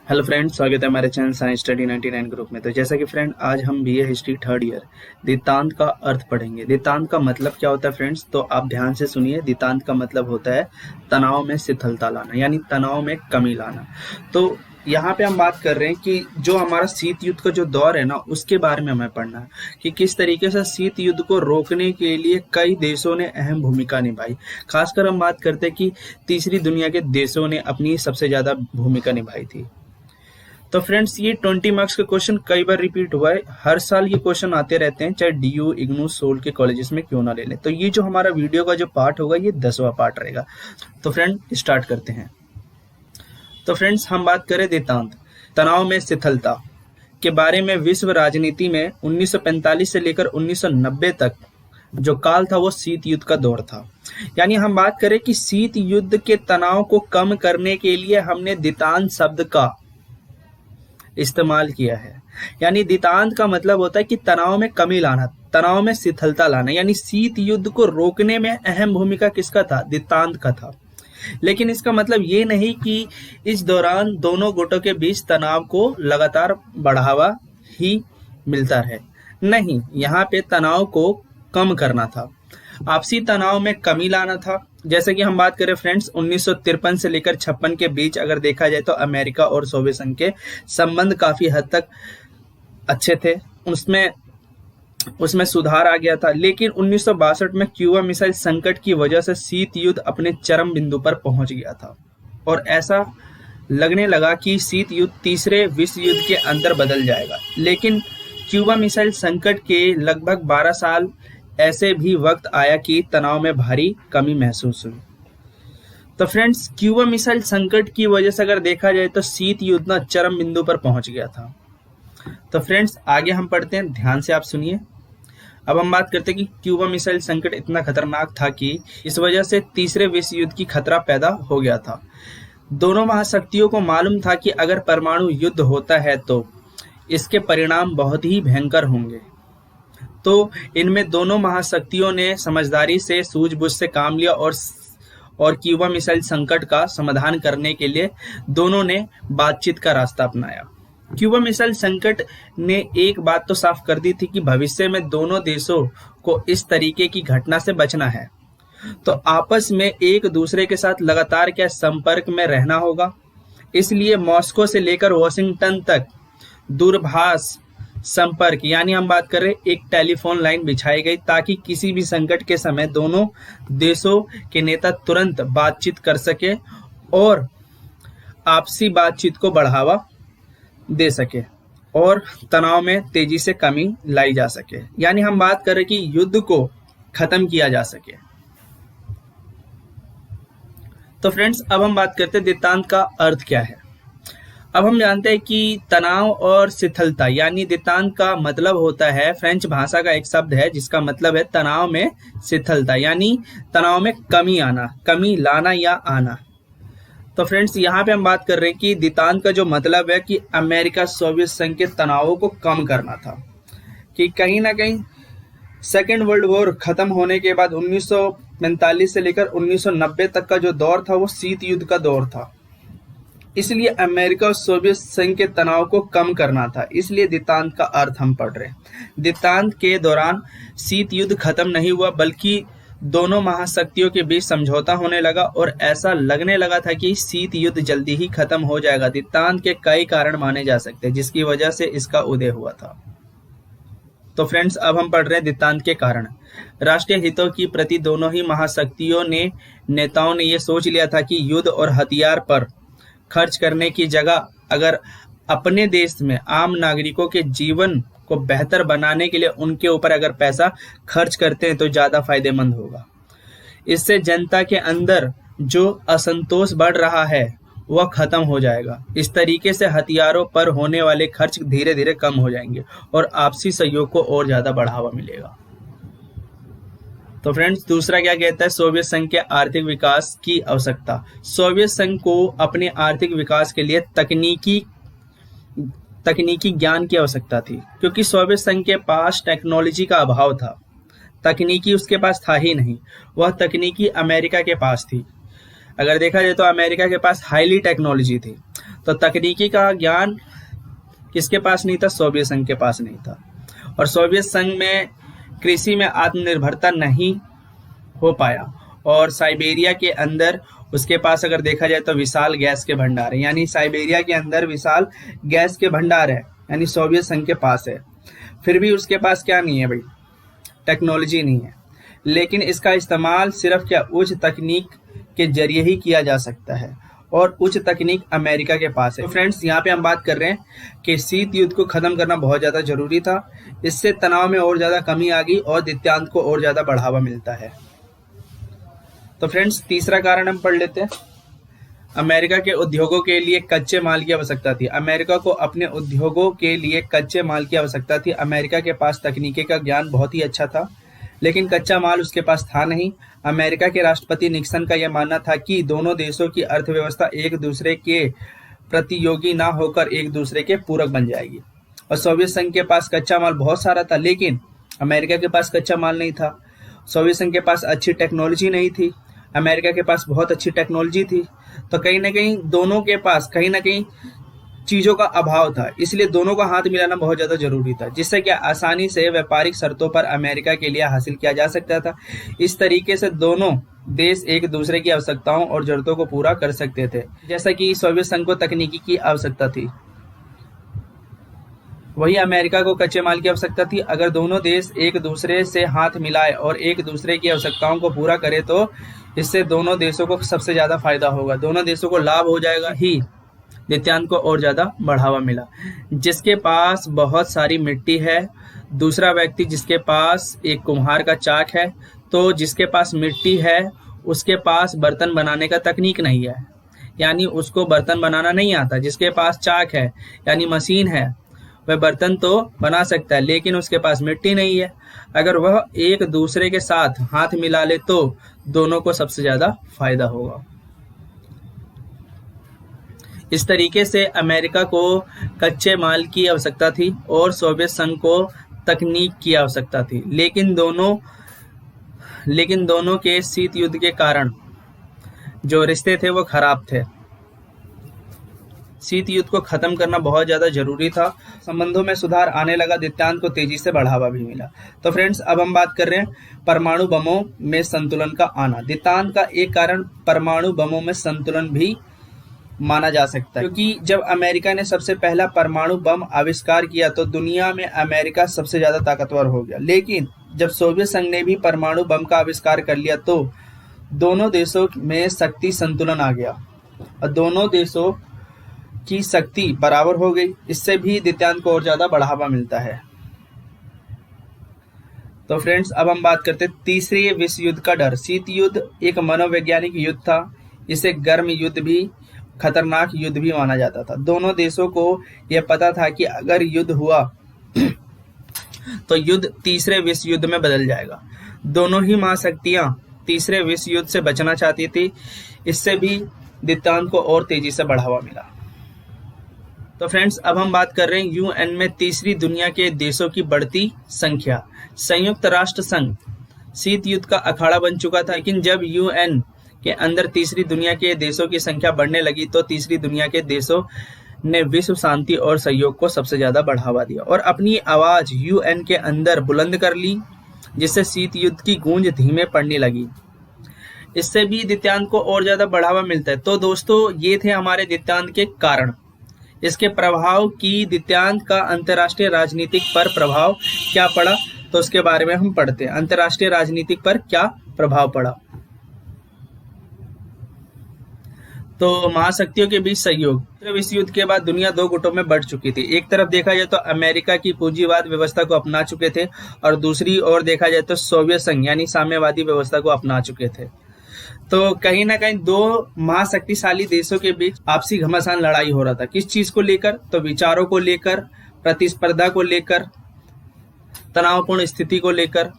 Hello friends, स्वागत है हमारे चैनल साइंस स्टडी 99 ग्रुप में। तो जैसा कि फ्रेंड आज हम बीए हिस्ट्री थर्ड ईयर दितांत का अर्थ पढ़ेंगे। दितांत का मतलब क्या होता है फ्रेंड्स, तो आप ध्यान से सुनिए। दितांत का मतलब होता है तनाव में शिथिलता लाना, यानी तनाव में कमी लाना। तो यहाँ पे हम बात कर रहे हैं कि जो हमारा शीत युद्ध का जो दौर है ना, उसके बारे में हमें पढ़ना है कि किस तरीके से शीत युद्ध को रोकने के लिए कई देशों ने अहम भूमिका निभाई। खासकर हम बात करते हैं कि तीसरी दुनिया के देशों ने अपनी सबसे ज्यादा भूमिका निभाई थी। तो फ्रेंड्स, ये 20 मार्क्स का क्वेश्चन कई बार रिपीट हुआ है। हर साल ये क्वेश्चन आते रहते हैं, चाहे डीयू, इग्नू, सोल के कॉलेजेस में क्यों ना ले लें। तो ये जो हमारा वीडियो का जो पार्ट होगा, ये 10वां पार्ट रहेगा। तो फ्रेंड स्टार्ट करते हैं। तो फ्रेंड्स, हम बात करें दितांत तनाव में शिथिलता के बारे में। विश्व राजनीति में 1945 से लेकर 1990 तक जो काल था वो शीत युद्ध का दौर था। यानी हम बात करें कि शीत युद्ध के तनाव को कम करने के लिए हमने दितांत शब्द का इस्तेमाल किया है। यानी दितांत का मतलब होता है कि तनाव में कमी लाना, तनाव में शिथिलता लाना। यानी शीत युद्ध को रोकने में अहम भूमिका किसका था? दितांत का था। लेकिन इसका मतलब ये नहीं कि इस दौरान दोनों गुटों के बीच तनाव को लगातार बढ़ावा ही मिलता रहे। नहीं, यहाँ पे तनाव को कम करना था, आपसी तनाव में कमी लाना था। जैसे कि हम बात करें फ्रेंड्स, 1953 से लेकर 56 के बीच अगर देखा जाए तो अमेरिका और सोवियत संघ के संबंध काफी हद तक अच्छे थे, उसमें सुधार आ गया था। लेकिन 1962 में क्यूबा मिसाइल संकट की वजह से शीत युद्ध अपने चरम बिंदु पर पहुंच गया था और ऐसा लगने लगा कि शीत युद्ध तीसरे विश्व युद्ध के अंदर बदल जाएगा। लेकिन क्यूबा मिसाइल संकट के लगभग 12 साल ऐसे भी वक्त आया कि तनाव में भारी कमी महसूस हुई। तो फ्रेंड्स, क्यूबा मिसाइल संकट की वजह से अगर देखा जाए तो शीत युद्ध ना चरम बिंदु पर पहुंच गया था। तो फ्रेंड्स, आगे हम पढ़ते हैं, ध्यान से आप सुनिए। अब हम बात करते हैं कि क्यूबा मिसाइल संकट इतना खतरनाक था कि इस वजह से तीसरे विश्व युद्ध की खतरा पैदा हो गया था। दोनों महाशक्तियों को मालूम था कि अगर परमाणु युद्ध होता है तो इसके परिणाम बहुत ही भयंकर होंगे। तो इनमें दोनों महाशक्तियों ने समझदारी से, सूझबूझ से काम लिया और क्यूबा मिसाइल संकट का समाधान करने के लिए दोनों ने बातचीत का रास्ता अपनाया। क्यूबा मिसाइल संकट ने एक बात तो साफ कर दी थी कि भविष्य में दोनों देशों को इस तरीके की घटना से बचना है, तो आपस में एक दूसरे के साथ लगातार क्या संपर्क में रहना होगा। इसलिए मॉस्को से लेकर वॉशिंगटन तक दूरभाष संपर्क, यानी हम बात कर रहे एक टेलीफोन लाइन बिछाई गई ताकि किसी भी संकट के समय दोनों देशों के नेता तुरंत बातचीत कर सके और आपसी बातचीत को बढ़ावा दे सके और तनाव में तेजी से कमी लाई जा सके। यानी हम बात कर रहे कि युद्ध को खत्म किया जा सके। तो फ्रेंड्स, अब हम बात करते हैं दितांत का अर्थ क्या है। अब हम जानते हैं कि तनाव और शिथिलता, यानी दितांत का मतलब होता है, फ्रेंच भाषा का एक शब्द है जिसका मतलब है तनाव में शिथिलता, यानी तनाव में कमी आना, कमी लाना या आना। तो फ्रेंड्स, यहाँ पे हम बात कर रहे हैं कि दितांत का जो मतलब है कि अमेरिका सोवियत संघ के तनावों को कम करना था। कि कहीं ना कहीं सेकेंड वर्ल्ड वॉर खत्म होने के बाद 1945 से लेकर 1990 तक का जो दौर था वो शीत युद्ध का दौर था। इसलिए अमेरिका और सोवियत संघ के तनाव को कम करना था। इसलिए दितांत का अर्थ हम पढ़ रहे हैं। दितांत के दौरान शीत युद्ध खत्म नहीं हुआ, बल्कि दोनों महाशक्तियों के बीच समझौता होने लगा और ऐसा लगने लगा था कि शीत युद्ध जल्दी ही खत्म हो जाएगा। दितांत के कई कारण माने जा सकते हैं जिसकी वजह से इसका उदय हुआ था। तो फ्रेंड्स, अब हम पढ़ रहे हैं दितांत के कारण। राष्ट्रीय हितों की प्रति दोनों ही महाशक्तियों ने नेताओं ने यह सोच लिया था कि युद्ध और हथियार पर खर्च करने की जगह अगर अपने देश में आम नागरिकों के जीवन को बेहतर बनाने के लिए उनके ऊपर अगर पैसा खर्च करते हैं तो ज्यादा फायदेमंद होगा। इससे जनता के अंदर जो असंतोष बढ़ रहा है वह खत्म हो जाएगा। इस तरीके से हथियारों पर होने वाले खर्च धीरे धीरे कम हो जाएंगे और आपसी सहयोग को और ज्यादा बढ़ावा मिलेगा। तो फ्रेंड्स, दूसरा क्या कहता है? सोवियत संघ के आर्थिक विकास की आवश्यकता। सोवियत संघ को अपने आर्थिक विकास के लिए तकनीकी ज्ञान की आवश्यकता थी, क्योंकि सोवियत संघ के पास टेक्नोलॉजी का अभाव था। तकनीकी उसके पास था ही नहीं, वह तकनीकी अमेरिका के पास थी। अगर देखा जाए तो अमेरिका के पास हाईली टेक्नोलॉजी थी। तो तकनीकी का ज्ञान किसके पास नहीं था? सोवियत संघ के पास नहीं था। और सोवियत संघ में कृषि में आत्मनिर्भरता नहीं हो पाया। और साइबेरिया के अंदर उसके पास अगर देखा जाए तो विशाल गैस के भंडार है, यानी साइबेरिया के अंदर विशाल गैस के भंडार है, यानी सोवियत संघ के पास है। फिर भी उसके पास क्या नहीं है भाई? टेक्नोलॉजी नहीं है। लेकिन इसका इस्तेमाल सिर्फ क्या उच्च तकनीक के जरिए ही किया जा सकता है, और उच्च तकनीक अमेरिका के पास है। तो फ्रेंड्स, यहाँ पे हम बात कर रहे हैं कि शीत युद्ध को खत्म करना बहुत ज्यादा जरूरी था। इससे तनाव में और ज्यादा कमी आ गई और द्वितीयांत को और ज्यादा बढ़ावा मिलता है। तो फ्रेंड्स, तीसरा कारण हम पढ़ लेते हैं। अमेरिका के उद्योगों के लिए कच्चे माल की आवश्यकता थी। अमेरिका को अपने उद्योगों के लिए कच्चे माल की आवश्यकता थी। अमेरिका के पास तकनीकी का ज्ञान बहुत ही अच्छा था, लेकिन कच्चा माल उसके पास था नहीं। अमेरिका के राष्ट्रपति निक्सन का यह मानना था कि दोनों देशों की अर्थव्यवस्था एक दूसरे के प्रतियोगी ना होकर एक दूसरे के पूरक बन जाएगी। और सोवियत संघ के पास कच्चा माल बहुत सारा था, लेकिन अमेरिका के पास कच्चा माल नहीं था। सोवियत संघ के पास अच्छी टेक्नोलॉजी नहीं थी, अमेरिका के पास बहुत अच्छी टेक्नोलॉजी थी। तो कहीं ना कहीं दोनों के पास कहीं ना कहीं चीजों का अभाव था, इसलिए दोनों का हाथ मिलाना बहुत ज्यादा जरूरी था, जिससे कि आसानी से व्यापारिक शर्तों पर अमेरिका के लिए हासिल किया जा सकता था। इस तरीके से दोनों देश एक दूसरे की आवश्यकताओं और जरूरतों को पूरा कर सकते थे। जैसा कि सोवियत संघ को तकनीकी की आवश्यकता थी, वही अमेरिका को कच्चे माल की आवश्यकता थी। अगर दोनों देश एक दूसरे से हाथ मिलाए और एक दूसरे की आवश्यकताओं को पूरा करे तो इससे दोनों देशों को सबसे ज्यादा फायदा होगा, दोनों देशों को लाभ हो जाएगा ही। द्वितीयांत को और ज्यादा बढ़ावा मिला। जिसके पास बहुत सारी मिट्टी है, दूसरा व्यक्ति जिसके पास एक कुम्हार का चाक है, तो जिसके पास मिट्टी है उसके पास बर्तन बनाने का तकनीक नहीं है, यानी उसको बर्तन बनाना नहीं आता। जिसके पास चाक है यानी मशीन है, वह बर्तन तो बना सकता है, लेकिन उसके पास मिट्टी नहीं है। अगर वह एक दूसरे के साथ हाथ मिला ले तो दोनों को सबसे ज्यादा फायदा होगा। इस तरीके से अमेरिका को कच्चे माल की आवश्यकता थी और सोवियत संघ को तकनीक की आवश्यकता थी, लेकिन दोनों के शीत युद्ध के कारण जो रिश्ते थे वो खराब थे। शीत युद्ध को खत्म करना बहुत ज्यादा जरूरी था। संबंधों में सुधार आने लगा, द्वितीयांत को तेजी से बढ़ावा भी मिला। तो फ्रेंड्स, अब हम बात कर रहे हैं परमाणु बमों में संतुलन का आना। द्वितीयांत का एक कारण परमाणु बमों में संतुलन भी माना जा सकता है, क्योंकि जब अमेरिका ने सबसे पहला परमाणु बम आविष्कार किया तो दुनिया में अमेरिका सबसे ज्यादा ताकतवर हो गया। लेकिन जब सोवियत संघ ने भी परमाणु बम का आविष्कार कर लिया तो दोनों देशों में शक्ति संतुलन आ गया और दोनों देशों की शक्ति बराबर हो गई। इससे भी द्वितीयांत को और ज्यादा बढ़ावा मिलता है। तो फ्रेंड्स, अब हम बात करते हैं तीसरे विश्व युद्ध का डर। शीत युद्ध एक मनोवैज्ञानिक युद्ध था। इसे गर्म युद्ध भी, खतरनाक युद्ध भी माना जाता था। दोनों देशों को यह पता था कि अगर युद्ध हुआ तो युद्ध तीसरे विश्व युद्ध में बदल जाएगा। दोनों ही महाशक्तियां तीसरे विश्व युद्ध से बचना चाहती थी। इससे भी द्वितीयांत को और तेजी से बढ़ावा मिला। तो फ्रेंड्स, अब हम बात कर रहे हैं यूएन में तीसरी दुनिया के देशों की बढ़ती संख्या। संयुक्त राष्ट्र संघ शीत युद्ध का अखाड़ा बन चुका था, लेकिन जब यूएन के अंदर तीसरी दुनिया के देशों की संख्या बढ़ने लगी तो तीसरी दुनिया के देशों ने विश्व शांति और सहयोग को सबसे ज्यादा बढ़ावा दिया और अपनी आवाज यूएन के अंदर बुलंद कर ली, जिससे शीत युद्ध की गूंज धीमे पड़ने लगी। इससे भी द्वितीयांत को और ज्यादा बढ़ावा मिलता है। तो दोस्तों, ये थे हमारे द्वितीयांत के कारण। इसके प्रभाव की द्वितीयांत का अंतर्राष्ट्रीय राजनीतिक पर प्रभाव क्या पड़ा, तो उसके बारे में हम पढ़ते हैं। अंतर्राष्ट्रीय राजनीतिक पर क्या प्रभाव पड़ा। तो महाशक्तियों के बीच सहयोग। दूसरे विश्व युद्ध के बाद दुनिया दो गुटों में बढ़ चुकी थी। एक तरफ देखा जाए तो अमेरिका की पूंजीवाद व्यवस्था को अपना चुके थे और दूसरी ओर देखा जाए तो सोवियत संघ यानी साम्यवादी व्यवस्था को अपना चुके थे। तो कहीं ना कहीं दो महाशक्तिशाली देशों के बीच आपसी घमासान लड़ाई हो रहा था। किस चीज को लेकर? तो विचारों को लेकर, प्रतिस्पर्धा को लेकर, तनावपूर्ण स्थिति को लेकर।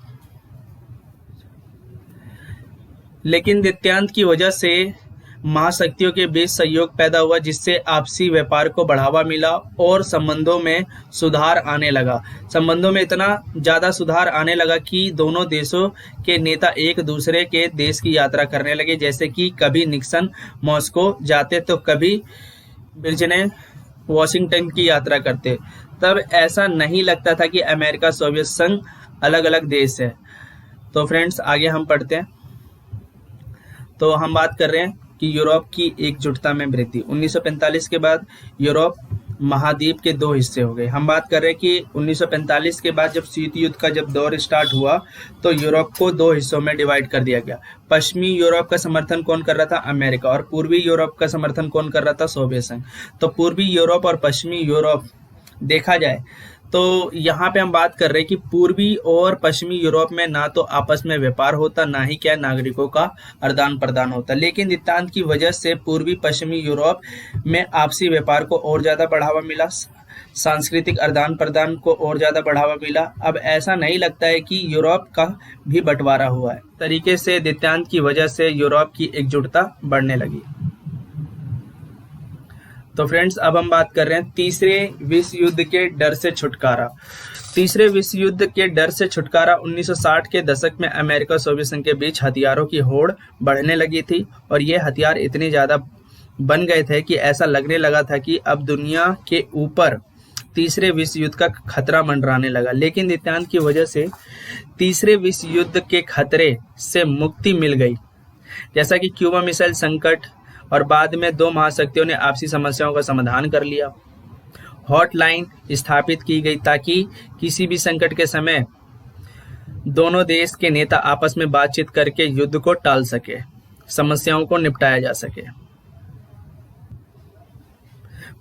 लेकिन द्वितीयांत की वजह से महाशक्तियों के बीच सहयोग पैदा हुआ, जिससे आपसी व्यापार को बढ़ावा मिला और संबंधों में सुधार आने लगा। संबंधों में इतना ज्यादा सुधार आने लगा कि दोनों देशों के नेता एक दूसरे के देश की यात्रा करने लगे। जैसे कि कभी निक्सन मॉस्को जाते तो कभी बिरजने वॉशिंगटन की यात्रा करते, तब ऐसा नहीं लगता था कि अमेरिका सोवियत संघ अलग अलग देश है। तो फ्रेंड्स आगे हम पढ़ते हैं। तो हम बात कर रहे हैं कि यूरोप की एकजुटता में वृद्धि। 1945 के बाद यूरोप महाद्वीप के दो हिस्से हो गए। हम बात कर रहे हैं कि 1945 के बाद जब शीत युद्ध का जब दौर स्टार्ट हुआ तो यूरोप को दो हिस्सों में डिवाइड कर दिया गया। पश्चिमी यूरोप का समर्थन कौन कर रहा था? अमेरिका। और पूर्वी यूरोप का समर्थन कौन कर रहा था? सोवियत संघ। तो पूर्वी यूरोप और पश्चिमी यूरोप देखा जाए तो यहाँ पे हम बात कर रहे हैं कि पूर्वी और पश्चिमी यूरोप में ना तो आपस में व्यापार होता, ना ही क्या नागरिकों का आदान प्रदान होता। लेकिन नितांत की वजह से पूर्वी पश्चिमी यूरोप में आपसी व्यापार को और ज्यादा बढ़ावा मिला, सांस्कृतिक आदान प्रदान को और ज्यादा बढ़ावा मिला। अब ऐसा नहीं लगता है कि यूरोप का भी बंटवारा हुआ है। तरीके से नितांत की वजह से यूरोप की एकजुटता बढ़ने लगी। तो फ्रेंड्स अब हम बात कर रहे हैं तीसरे विश्व युद्ध के डर से छुटकारा। तीसरे विश्व युद्ध के डर से छुटकारा 1960 के दशक में अमेरिका सोवियत संघ के बीच हथियारों की होड़ बढ़ने लगी थी और ये हथियार इतने ज्यादा बन गए थे कि ऐसा लगने लगा था कि अब दुनिया के ऊपर तीसरे विश्व युद्ध का खतरा मंडराने लगा। लेकिन नित्यानंद की वजह से तीसरे विश्व युद्ध के खतरे से मुक्ति मिल गई, जैसा कि क्यूबा मिसाइल संकट और बाद में दो महाशक्तियों ने आपसी समस्याओं का समाधान कर लिया। हॉटलाइन स्थापित की गई ताकि किसी भी संकट के समय दोनों देश के नेता आपस में बातचीत करके युद्ध को टाल सके, समस्याओं को निपटाया जा सके।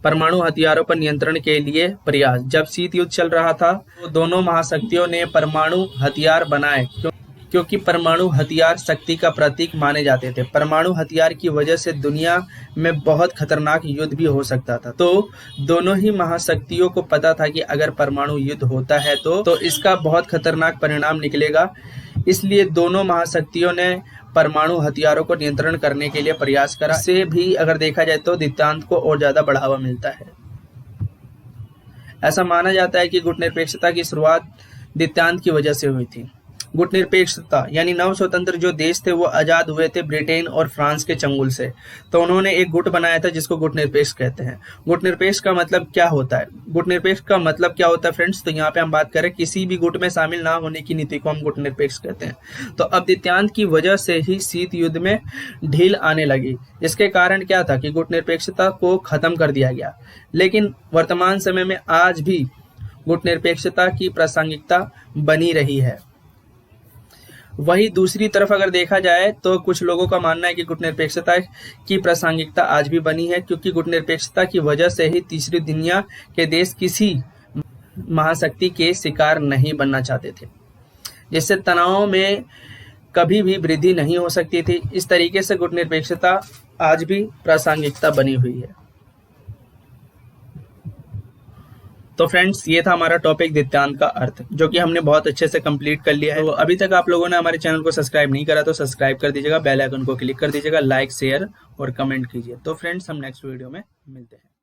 परमाणु हथियारों पर नियंत्रण के लिए प्रयास। जब शीत युद्ध चल रहा था तो दोनों महाशक्तियों ने परमाणु हथियार बनाए क्योंकि परमाणु हथियार शक्ति का प्रतीक माने जाते थे। परमाणु हथियार की वजह से दुनिया में बहुत खतरनाक युद्ध भी हो सकता था। तो दोनों ही महाशक्तियों को पता था कि अगर परमाणु युद्ध होता है तो इसका बहुत खतरनाक परिणाम निकलेगा। इसलिए दोनों महाशक्तियों ने परमाणु हथियारों को नियंत्रण करने के लिए प्रयास करा। इससे भी अगर देखा जाए तो द्वितांत को और ज्यादा बढ़ावा मिलता है। ऐसा माना जाता है कि गुटनिरपेक्षता की शुरुआत द्वितांत की वजह से हुई थी। गुटनिरपेक्षता यानी नव स्वतंत्र जो देश थे वो आजाद हुए थे ब्रिटेन और फ्रांस के चंगुल से, तो उन्होंने एक गुट बनाया था जिसको गुटनिरपेक्ष कहते हैं। गुटनिरपेक्ष का मतलब क्या होता है? गुटनिरपेक्ष का मतलब क्या होता है फ्रेंड्स? तो यहाँ पे हम बात करें किसी भी गुट में शामिल ना होने की नीति को हम गुटनिरपेक्ष कहते हैं। तो अब द्वितांत की वजह से ही शीत युद्ध में ढील आने लगी। इसके कारण क्या था कि गुटनिरपेक्षता को खत्म कर दिया गया। लेकिन वर्तमान समय में आज भी गुटनिरपेक्षता की प्रासंगिकता बनी रही है। वही दूसरी तरफ अगर देखा जाए तो कुछ लोगों का मानना है कि गुटनिरपेक्षता की प्रासंगिकता आज भी बनी है, क्योंकि गुटनिरपेक्षता की वजह से ही तीसरी दुनिया के देश किसी महाशक्ति के शिकार नहीं बनना चाहते थे, जिससे तनाव में कभी भी वृद्धि नहीं हो सकती थी। इस तरीके से गुटनिरपेक्षता आज भी प्रासंगिकता बनी हुई है। तो फ्रेंड्स ये था हमारा टॉपिक द्वितांत का अर्थ, जो कि हमने बहुत अच्छे से कंप्लीट कर लिया है। तो अभी तक आप लोगों ने हमारे चैनल को सब्सक्राइब नहीं करा तो सब्सक्राइब कर दीजिएगा, बेल आइकन को क्लिक कर दीजिएगा, लाइक शेयर और कमेंट कीजिए। तो फ्रेंड्स हम नेक्स्ट वीडियो में मिलते हैं।